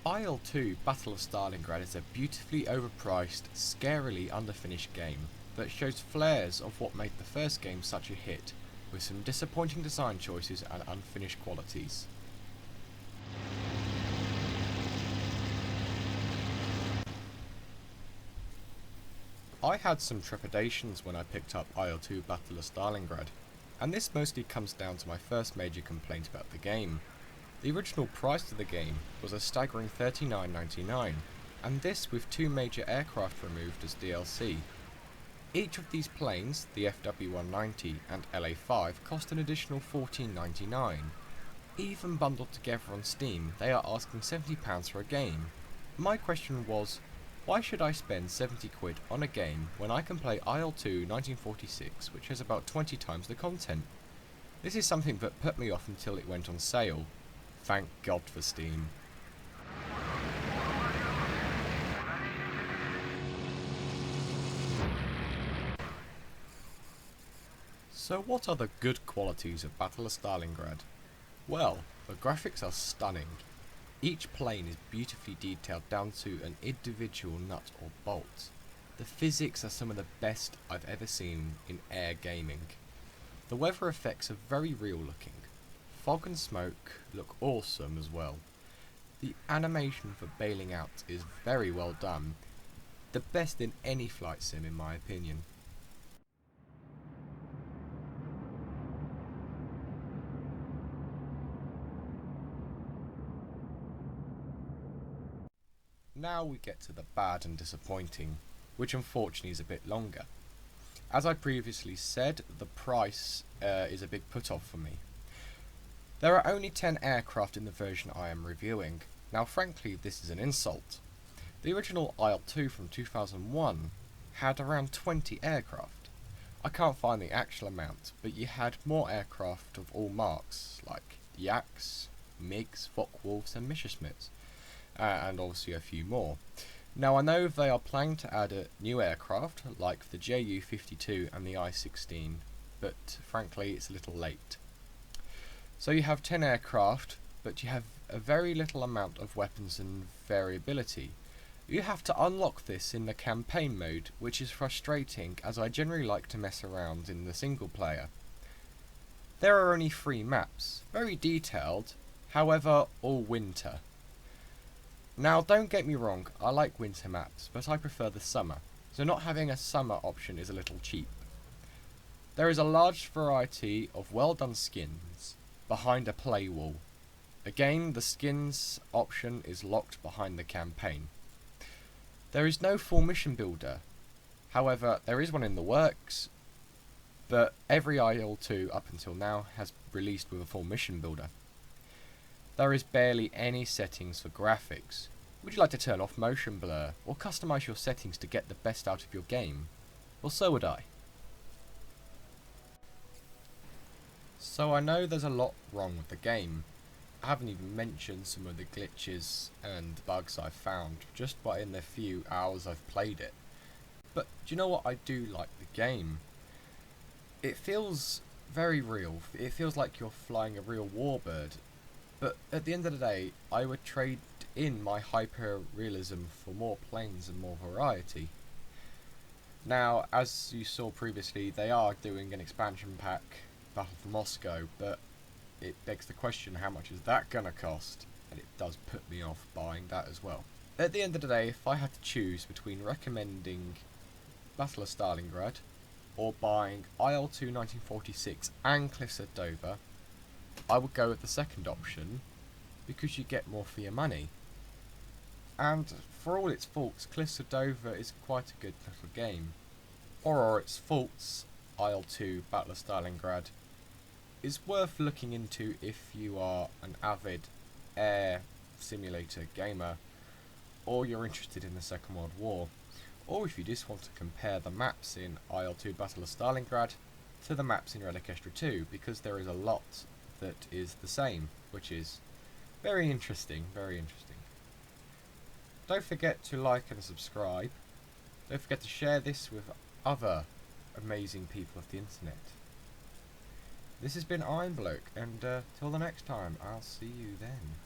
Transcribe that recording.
IL-2 Battle of Stalingrad is a beautifully overpriced, scarily underfinished game that shows flares of what made the first game such a hit, with some disappointing design choices and unfinished qualities. I had some trepidations when I picked up IL-2 Battle of Stalingrad, and this mostly comes down to my first major complaint about the game. The original price of the game was a staggering $39.99, and this with two major aircraft removed as DLC. Each of these planes, the FW-190 and LA-5, cost an additional $14.99. Even bundled together on Steam, they are asking £70 for a game. My question was, why should I spend 70 quid on a game when I can play IL-2 1946, which has about 20 times the content? This is something that put me off until it went on sale. Thank God for Steam. So what are the good qualities of Battle of Stalingrad? Well, the graphics are stunning. Each plane is beautifully detailed down to an individual nut or bolt. The physics are some of the best I've ever seen in air gaming. The weather effects are very real looking. Fog and smoke look awesome as well. The animation for bailing out is very well done. The best in any flight sim in my opinion. Now we get to the bad and disappointing, which unfortunately is a bit longer. As I previously said, the price is a big put-off for me. There are only 10 aircraft in the version I am reviewing. Now frankly, this is an insult. The original IL-2 from 2001 had around 20 aircraft. I can't find the actual amount, but you had more aircraft of all marks, like Yaks, MiGs, Focke-Wulfs and Messerschmitts. And obviously a few more. Now I know they are planning to add a new aircraft like the Ju-52 and the I-16, but frankly it's a little late. So you have 10 aircraft, but you have a very little amount of weapons and variability. You have to unlock this in the campaign mode, which is frustrating as I generally like to mess around in the single player. There are only 3 maps, very detailed, however all winter. Now don't get me wrong, I like winter maps, but I prefer the summer, so not having a summer option is a little cheap. There is a large variety of well done skins behind a play wall. Again, the skins option is locked behind the campaign. There is no full mission builder, however there is one in the works, but every IL-2 up until now has released with a full mission builder. There is barely any settings for graphics. Would you like to turn off motion blur or customize your settings to get the best out of your game? Well, so would I. So I know there's a lot wrong with the game. I haven't even mentioned some of the glitches and bugs I've found just by in the few hours I've played it. But do you know what I do like the game? It feels very real. It feels like you're flying a real warbird. But at the end of the day, I would trade in my hyper-realism for more planes and more variety. Now, as you saw previously, they are doing an expansion pack, Battle for Moscow, but it begs the question, how much is that gonna cost? And it does put me off buying that as well. At the end of the day, if I had to choose between recommending Battle of Stalingrad or buying IL-2 1946 and Cliffs at Dover, I would go with the second option, because you get more for your money. And for all its faults, Cliffs of Dover is quite a good little game. For its faults, IL-2 Battle of Stalingrad is worth looking into if you are an avid air simulator gamer, or you're interested in the Second World War, or if you just want to compare the maps in IL-2 Battle of Stalingrad to the maps in Relic Extra 2, because there is a lot that is the same, which is very interesting, very interesting. Don't forget to like and subscribe. Don't forget to share this with other amazing people of the internet. This has been Bloke, and till the next time, I'll see you then.